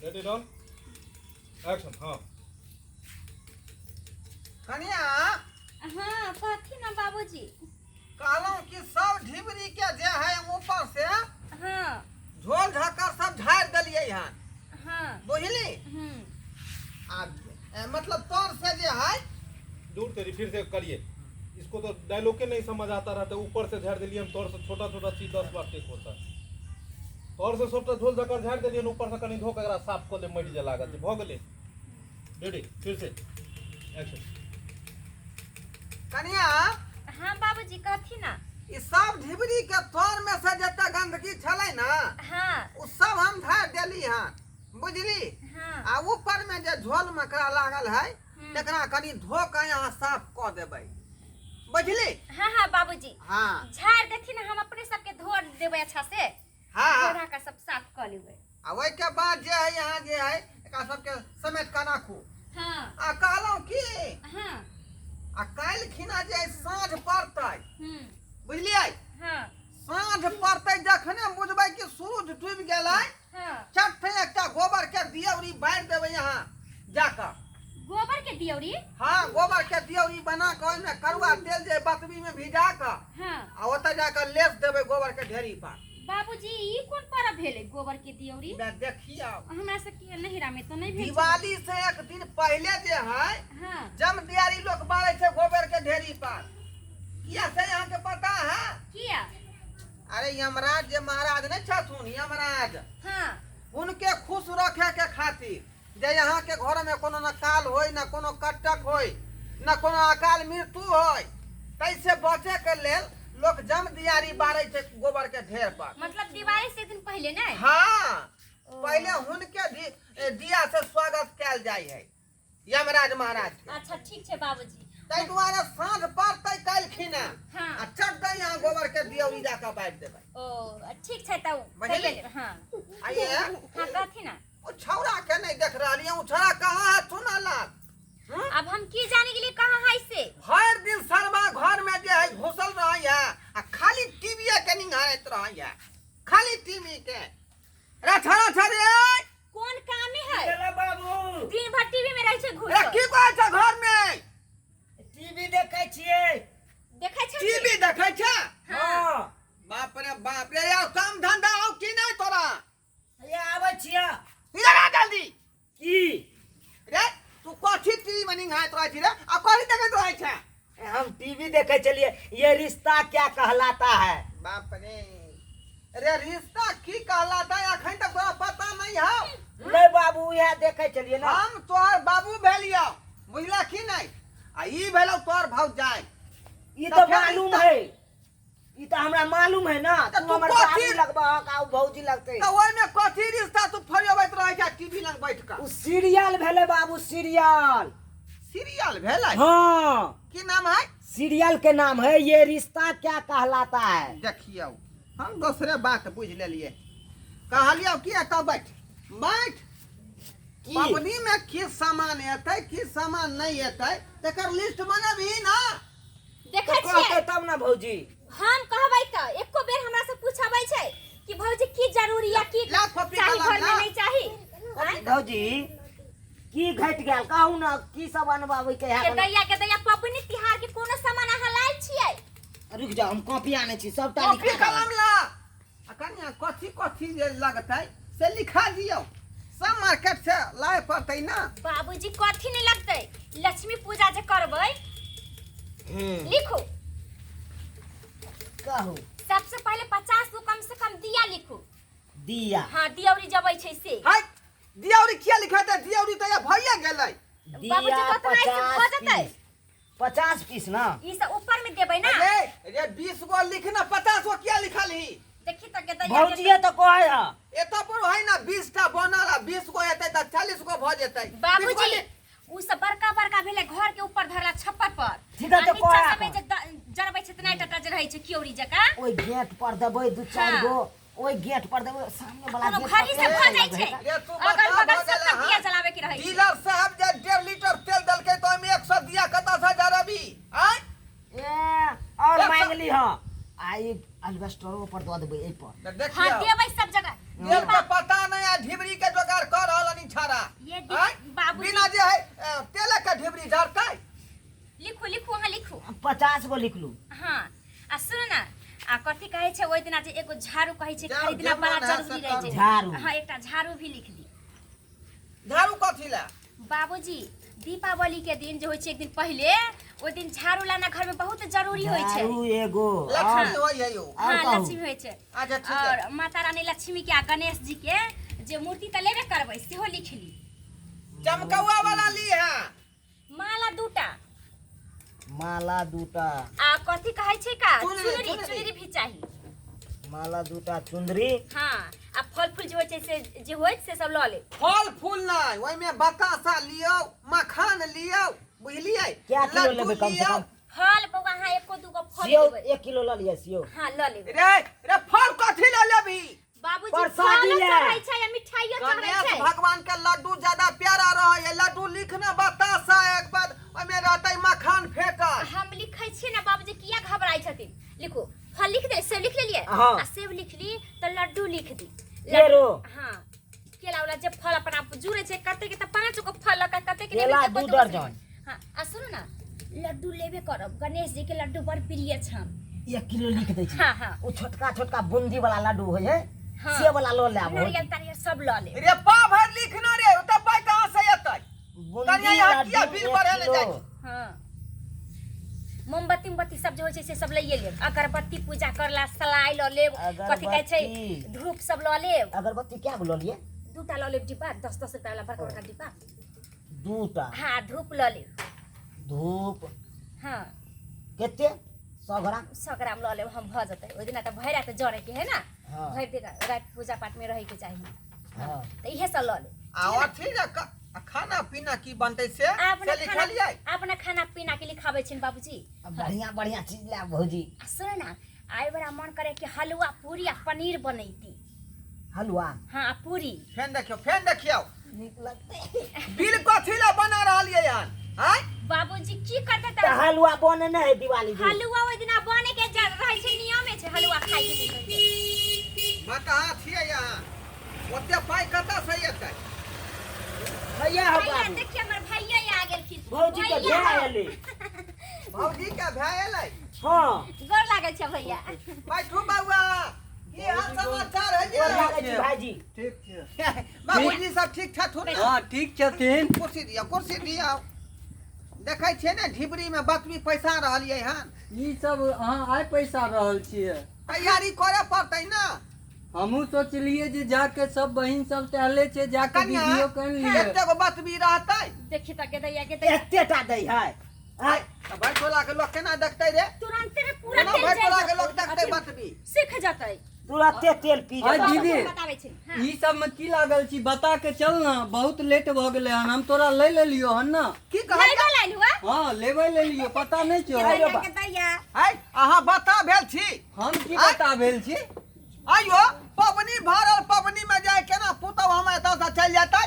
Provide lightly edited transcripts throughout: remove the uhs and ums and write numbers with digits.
Set it on action. हाँ कनिया हाँ कथी ना बाबूजी। कहलूं कि सब ढिबरी के जे है ऊपर से हाँ झोल झाकर सब झाड़ दिलिए यहाँ। हाँ बुझली मतलब तौर से जे है दूर तेरी फिर से करिए। इसको तो डायलॉग के नहीं समझ आता रहता। ऊपर से झाड़ दिलिए हम, तौर से छोटा छोटा चीज 10 बार टेक होता है। तौर से छोटा झोल झकर झाड़ दिलिए, ऊपर से कहीं धोकर एकरा साफ कर ले, मट जे लागत भ गेले। रेडी फिर से एक्शन। कनिया हाँ बाबूजी कथी ना। ई सब ढिबरी के तौर में से जते गंदगी छले ना हाँ उ सब हम झाड़ देली हां। बुझली। हाँ आ ऊपर में जे झोल मकड़ा लागल है तकरा कनी धो के यहाँ साफ कर देबै। बुझली। हाँ हाँ बाबूजी हाँ झाड़ देथी ना हम अपने सबके धो देबै अच्छा से। हाँ धोरा का सब साफ कर लेबै। आ ओइ के बाद जे है यहाँ जे है एकरा सबके समेट के राखू। हाँ आ कहलौं की हाँ आ काल्हि खिना जे है साँझ पड़तै। बुझलियै। हाँ साँझ पड़तै जखने बुझबै कि सूरज डूबि गेलै हाँ चट्टे एकटा गोबर के दियौरी बांध देबै यहाँ जाकर। गोबर के दियौरी। हाँ गोबर के दियौरी बना के ओइमे करुआ तेल जे बतबी में भिजा के हाँ आ ओतऽ जाकर लेस देबै गोबर के ढेरी पर। बाबूजी ई कोन पर्व भेलै गोबर के दियौरी। देखिए हमरा से के नहिरा में तो नहीं भेल। दिवाली से एक दिन पहले जे है हाँ जम दियारी लोग बारै छै गोबर के ढेरी पर। किया से यहाँ के पता है? किया? अरे यमराज जे महाराज नहीं छथुन यमराज हाँ उनके खुश रखे के खातिर जे यहाँ के घर में कोनो न काल होय न कोनो कटक होय न कोनो अकाल मृत्यु होय तैसे बचे के लेल लोग जम दियारी बारै छै गोबर के ढेर पर। मतलब दिवाली से दिन पहले ना। हाँ पहले उनके दिया से स्वागत कैल जाय है यमराज महाराज के। अच्छा ठीक है बाबूजी। तै दुआरे साँझ पड़तै काल्हि खिना हाँ आ चढ़तै यहाँ गोबर के दियौरी जाकर बांध देबै। ओ ठीक है तब। बुझली। हाँ आइए हाँ कथी ना। ओ छौड़ा के नहीं देख रहलिए उ छौड़ा कहाँ है सुना लाग। अब हम की जाने के लिए कहाँ है से। हर दिन सरवा घर में जे है घुसल रहै है आ खाली टीवी के निहारत रहै है खाली टीवी के। रे छौड़ा छौड़ी कौन काम है? चला बाबू दिन भर टीवी में रह छे घुस। रे की कहै छै घर में? टीवी देखे छिए। देखै छे टीवी देखै छै? हां बाप रे यार काम धंधा हो कि नहीं तोरा? ये आबै छिया इधर आ जल्दी। की रे तू कथी टीवी में निहारत रहै छी रे आ कथी देखैत रहै छै? हम टीवी देखे चलिए। ये रिश्ता क्या कहलाता है? बाप रे रे रिश्ता की कहलाता है अखन तक तोरा पता नहीं है? नहीं बाबू यह देखे चलिए ना। हम तोहर बाबू भेलियो बुझला कि नहीं आ ई भेलौ तोहर भौजाई। ये तो मालूम है। ये तो हमरा मालूम है ना। तो तू तू हमर कथी- बाबू लगबा का भौजी लगते। तो ओइ में कथी रिश्ता तू फरियाबैत रहै छै टीवी लग बैठ के? उ सीरियल भेले बाबू सीरियल। सीरियल भेलै? हाँ की नाम है? सीरियल के नाम है ये रिश्ता क्या कहलाता है। देखियो हम दूसरे बात बुझ लेलिए कहलियो कि एतऽ बैठ बैठ की? पबनी में की सामान एतै की सामान नहीं एतै तकर लिस्ट बनेबही ना। देखै तो छिए। कहते तब ना भौजी। हम कहबै त एको बेर हमरा से पूछबै छै कि भौजी की जरूरी या की ला कॉपी चाही कलम घर में ला। नहीं चाही। आँय? भौजी की घट गया कहू ना की सब अनबाबै के है। के दैया पबनी तिहार के कोनो सामान अहाँ लायल छियै? रुक जाओ हम कॉपी आने छी सबटा कॉपी लिखा कलम ला आ कनिया कथी कथी जे लगतै से लिखा दियो सब मार्केट से लाए पड़तै ना। बाबूजी कथी नहीं लगतै लक्ष्मी पूजा जे करबै लिखू। कहू सबसे पहले 50 गो कम से कम दिया लिखू। दिया। हाँ दियौरी जबै छै से। हाय दियौरी किया लिखतै? दियौरी त या भइया गेलै। बाबूजी दिया तो इतना ऐसे हो 50 जतै। पीस। 50 पीस ना। ई सब ऊपर में देबै ना। रे 20 गो लिखना 50 गो किया लिखल ही? देखी त के दैया भौजी तो कहे है। एतऽ पर है ना 20 टा बनल आ 20 गो एतै त 40 गो भ जेतै। बाबूजी उ सब बड़का बड़का भेले घर के ऊपर धरला छप्पर पर। ठीक है, तो नीचा कोया सब में जे जरबै छै तना टटा जे रहै छै कियोरी जका। ओइ गेट पर देबै दू चार हाँ। गो। ओइ गेट पर देबै सामने वाला कोनो गेट घड़ी से भ जाइ छै। रे तू अगल बता बगल भ सब गेला तक दिया जलावे के रहै छै। डीलर साहब जे 1.5 लीटर तेल दलकै त ओइमे 100 दिया कतऽ से जरबी? आय ए और एक मांग ली हां। आई अल्वेस्टरो पर दऽ देबै एहि पर। देखियो हाँ देबै सब जगह। तेल के पता नहीं आ ढिबरी के जोगाड़ कर रहल गो लिखलू। हाँ आ सुन ना आ कथी कहै छै ओइ दिना जे एगो झाड़ू कहै छै जाओ, खरीदना जब बड़ा मन है जरूरी से रहै छै। झाड़ू। हाँ एकटा झाड़ू भी लिख दी। झाड़ू कथी ला? बाबूजी दीपावली के दिन जे होइ छै एक दिन पहले ओइ दिन झाड़ू लाना घर में बहुत जरूरी होइ छै। झाड़ू एगो लक्ष्मी होई है यो। हाँ कहू। लक्ष्मी होइ छै। अच्छा ठीक है। और माता रानी लक्ष्मी के आ गणेश जी के जे मूर्ति त लेबे करबै सेहो लिख ली। चमकौआ वाला ली है। माला दूटा माला दूटा। आ कथी कहै छै का चुनरी, चुनरी चुनरी। चुनरी भी चाही। माला दूटा चुंदरी। हाँ आ फल फूल जे होइ छै से जे होइ से सब लऽ ले। फल फूल नहीं, ओइ में बतासा लियो, मखान लियो, बुझलिए? क्या किलो लड्डू लेबै कम से लियो। कम? फल बौआ हाँ एको दूगो फल सेव लेबै। 1 किलो ल लिया सेव। हाँ ल लेबै। रे फल कथी ले लेबी? बाबूजी प्रसादी फल ले। चढ़ै छै या मिठाइयो चढ़ै गणेश छै। भगवान के लड्डू ज्यादा प्यारा रहे है। लड्डू लिखना बतासा एक बाद ओइ में रहतै मखान फेटल। हम लिखै छियै ना बाबूजी किया घबराइ छथिन। लिखू फल लिख दे सेब लिख लेलिए। हाँ। आ सेब लिख ली तो लड्डू लिख दी। केरो। हाँ केला वाला जे फल अपन आप जुड़े छै कते के त 5 गो फल लगा कते के केला लेबै, 2 कते के दर्जन। हाँ आ सुनु ना लड्डू लेबे करब। गणेश जी के लड्डू बड़ प्रिय छन। 1 किलो लिख दै छी। हाँ, हाँ। ओ छोटका छोटका बूंदी वाला लड्डू होइ है हाँ। से वाला लो लेब। नारियल तारियल सब ल ले। रे पा भर लिखना रे, त पाई कहां से एतै? बूंदी कनिया यहाँ लड्डू किया बिल 1 बढ़े ले जाइ? किलो। हाँ मोमबत्ती उमबत्ती सब जे होइ छै से सब लइए लेब। अगरबत्ती पूजा करला सलाई ल लेब। कथी कहै छै अगरबत्ती। धूप सब ल लेब। अगरबत्ती क्या गो ल लिए? दूटा ल लेब डिब्बा 10-10 रुपया वाला बड़का बड़का डिब्बा। दूटा। हाँ धूप ल लेब। धूप हाँ केते 100 ग्राम। 100 ग्राम ल लेब हम भ जतै। ओइ दिन त भरि रात जरे के है ना। हाँ। भरि दिन रात पूजा पाठ में रहे के चाहिए। हाँ। त इहे सब ल ले। आ अथी जे खाना पीना की बनतै से अपना लिखलिए। खाना अपना खाना पीना के लिखाबै छिन बाबूजी। बढ़िया बढ़िया चीज ला भौजी। आ सुन ना आइ बड़ा मन करे कि हलवा पूरी आ पनीर बनैती। हलवा हाँ पूरी। फेन देखियो। नीक लगते। बिल कथी ला बना रहलिए यार? हैं? बाबूजी की करते त हलवा बने नहीं है दिवाली दिन। हलवा ओइ दिना बने के रहै छै नियमे छै हलवा खाइ के दिन के। बता छिए यहाँ। ओते पाई कतऽ से एतै? भैया हो भैया बाबू। देखिए हमर भैया आ गेलखिन। भौजी के भैया। भेय एले। भौजी के भाय एलै। हां। गोर लागै छै भैया। बैठू बउआ। की हाल समाचार है गोर जी? लागै छी भाईजी। ठीक छै। बाबूजी सब ठीक ठाक हो ना? हाँ ठीक छथिन। कुर्सी दिया। देखै छियै ने ढिबरी में बतबी पैसा रहलिए हन। ई सब अहाँ आइ पैसा रहल छियै। तैयारी करे पड़तै ना। हमहू सोचलिए जे जाके सब बहिन सब टहले छै जाके कन्या वीडियो कर लिए। एते गो बतबी रहतै। देखि त के दैया के दैया एतेटा दै है। आय त भाई टोला के लोग केना देखतै रे? तुरंत में पूरा केना तेल भाई टोला के जाय लोग देखतै बतबी? सीख जतै। तुरंते तेल पी आइ जाता। दीदी बताबै छी। हाँ ई सब में की लागल छी बता के चल ना बहुत लेट भ गेले हन हम तोरा ले लेलियो हन ना। की कहै लाइव लाइन हुआ। हाँ लेबै लेलियो पता नहीं छौ। दैया के दैया है अहाँ बता भेल छी। हम की बता भेल छी। आइयो पबनी भरल पबनी में जाय केना पुतौ हम एतऽ से चलि जेतै?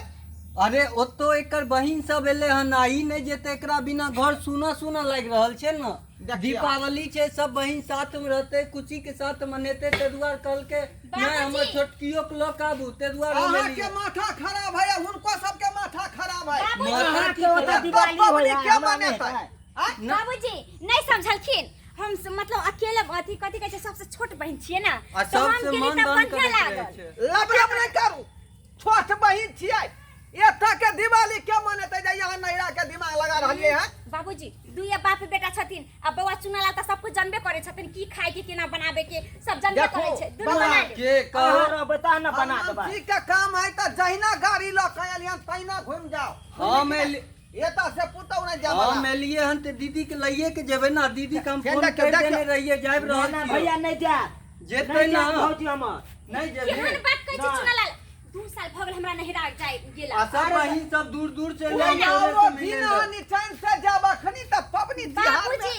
अरे ओतो एकर बहिन सब एले हन आ ई नहीं जेते एकरा बिना घर सुना सुना लाग रहल छै ना। देखियौ। दीपावली छै सब बहिन साथ में रहते खुशी के साथ मनेते ते दुआर कल के नहीं हमर बाबूजी। छोटकियो के लोग आबू ते दुआर ले अहाँ के लियो। माथा खराब है हुनको सबके माथा खराब है। बाबूजी। अहाँ के माथा ओतऽ की दिवाली पबनी होय है, के हमरा नहीं मनेतै? है। आय बाबूजी नहीं समझलखिन। हम मतलब अकेले अथी कथी कहै छै सबसे छोट बहिन छियै ना। आ तो हम सबसे के मन लिए दान बढ़िया करे लागल। छै। लबरब नहीं करू। छोट बहिन छियै। एतऽ के दिवाली के मनेतै जे यहाँ नैरा के दिमाग लगा रहलिए हैं? बाबूजी दुइया बाप बेटा छथिन आ बौआ चुनाला त सब कुछ जानबे करे छथिन की खाए के केना बनाबे के सब जानबे देखो, करे छै। दुनू बना बना ले। के कहो अहाँ बता ना बना देबा। ठीक के काम है त जहिना गाड़ी ल के एलियन तहिना घुम जाओ। हम एली- एतऽ से पुतौ नहीं हम जाबला। एलिए हन ते दीदी के लइये के जेबे ना दीदी के हम फेर फोन देखियौ, कर देने देखियौ। रहिए जाब ना रहल ना छियै। भैया नहीं जा। जेतै नहीं ना। जा भौजी हमर। नहीं केहन जेबे। बात कहै छै ना। चुनाला 2 साल भ गेल हमरा नहिरा जाय गेला। आ सब बहिन सब दूर दूर से ले नहीं, औरो बिना निचैन से जाब अखनी त पबनी तिहार में बाबूजी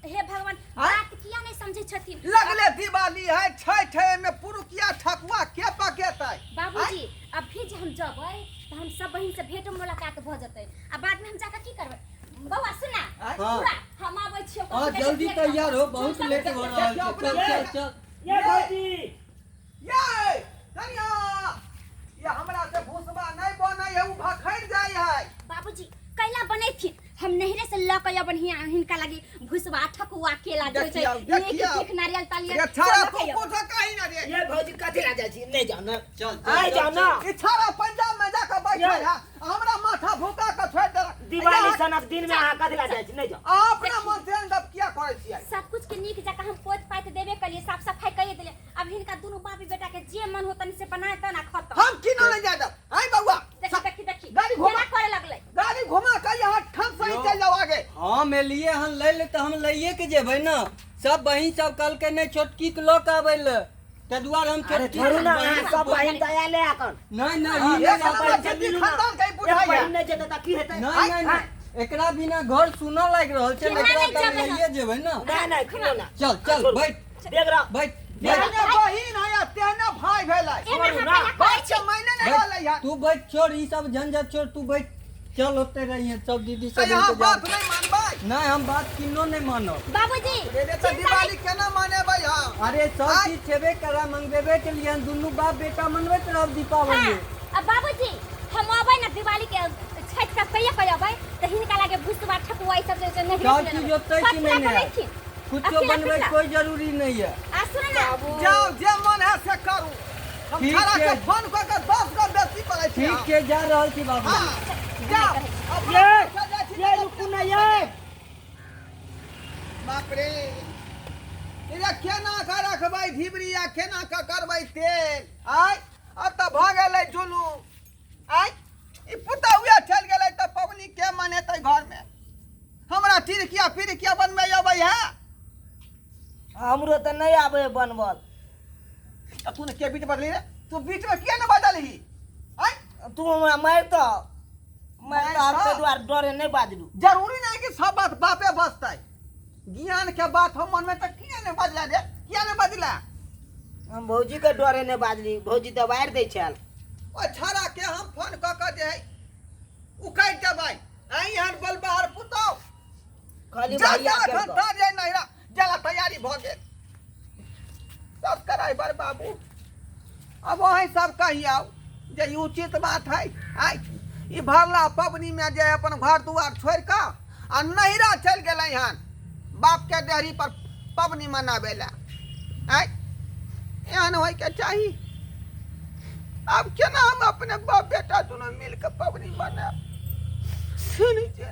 हे भगवान हाँ? बात किया नहीं समझे छथिन। लगले दिवाली है छठ है में पुरुकिया ठकुआ के पकेतै? बाबूजी अभी जे हम जबै त हम सब बहिन से भेंट मुलाकात भ जतै आ बाद में हम जाके की करबै? बौआ सुना हाँ। पूरा हम आबै छियो। हाँ जल्दी तैयार हो बहुत लेट हो रहा है चल चल चल। ये भौजी ये कनिया ये हमरा से भूसबा नहीं बनै है उ भखैर जाय है। बाबूजी कैला बनै थी हम नहरे से ल कहियो बन हिनका लागी भुसवा ठकुआ केला दे छै देखियौ, देखियौ। एक नारियल तालिया ये छाड़ा तू पूछा कहीं ना रे ये भौजी कथी ला जाइ छी नहीं जाओ ना चल आइ जाओ ना ये छाड़ा पंजाब में जाकर बैठा है हमरा माथा भूका के छोड़ दे दिवाली सनक दिन में अहाँ कथी ला जाइ छी नहीं जाओ अपना मन से अंदर क्या करे छियै सब कुछ के नीक जका हम पोत पात देबे कलिए साफ सफाई कइए देले अब हिनका दोनों बाप बेटा के जे मन होतन से बनाए त ना खत्म हम की नहीं जा दे आई बउआ देखी गाड़ी घुमा। केना करे लगले गाड़ी घुमा के यहाँ ठन सही चल जाओ आगे हम एलिए हम ले ले तो हम लइए के जेबै ना सब बहिन सब कल के नहीं छोटकी के लोक आबै ले ते दुआर हम अरे छोटकी छोड़ू ना बहिन अहाँ सब सब बहिन दया ले आकन नहीं नहीं हाँ, ई ये नहीं सब आबै। जल्दी खानदान के एक बुझाइए बहिन नहीं जेतै त की हेतै नहीं नहीं नहीं एकरा बिना घर सुना लाग रहल छै केना एकरा नहीं तो जेबै लइए जेबै ना नहीं नहीं खिलो ना चल चल बैठ देख रहा बैठ तेने बहिन है तेने भाई भेलै एना छोड़ू हम ना। पहले बात के महीने नहीं रहलै है तू बैठ छोड़ ई सब झंझट छोड़ तू बैठ चल होते रहिए सब दीदी तो सब यहाँ बात इंतजार नहीं मानबै नहीं हम बात किन्नो नहीं मानो बाबूजी रे तो दिवाली केना मानेबै हम अरे सब आय। चीज छेबे करा मंगवेबे के लिए दुनू बाप बेटा मनबैत रहब दीपावली अब बाबूजी हम अबै ना दिवाली के छठ का कहिया कहबै त हिनका लागे भुसवा ठकुआ ई सब जे नहीं सब चीज होतै कि नहीं नहीं कुछो बनबै कोई जरूरी नहीं है आ सुन ना जाओ जे मन है से करू हम ठीक छाड़ा के है। फोन क के 10 गो बेसी पड़ै छै ठीक के जा रहल छी बाबू हां जाओ अब ये रुकू ना ये बाप रे ये केना का रखबै ढिबरी या केना का करबै तेल आय अब त भ गेलै जुलू आय ई पुतौया चल गेलै त पबनी के मनेतै घर में हमरा तिरकिया पिरकिया बनबै अबै है हमरो त नहीं आबे बनबल तू ने के बीच बदली रे तू बीच में किया न बदलही आय तू हमरा मार तो मैं मार तो हम तो? के द्वार डरे नहीं बाजलू जरूरी नहीं कि सब बात बापे बसतै ज्ञान के बात हम मन में त किया ने बदला रे किया ने बदला हम भौजी के डरे नहीं बाजली भौजी तो बाहर दे छल ओ छाड़ा के हम फोन क के जे है उकैट देबै आई हन बल बाहर पुतौ खाली जा भैया जा के खता जे नहीं रा जला तैयारी भ गेल सब कराई बर बाबू अब वही सब कही आओ जे ई उचित बात है आई ई भरला पबनी में जे अपन घर दुआर छोड़ के आ नहिरा चल गेलै हन बाप के डेहरी पर पबनी मनाबे ला आई एहन होय के चाही अब केना हम अपने बाप बेटा दोनों मिल के पबनी मनाब सुन जे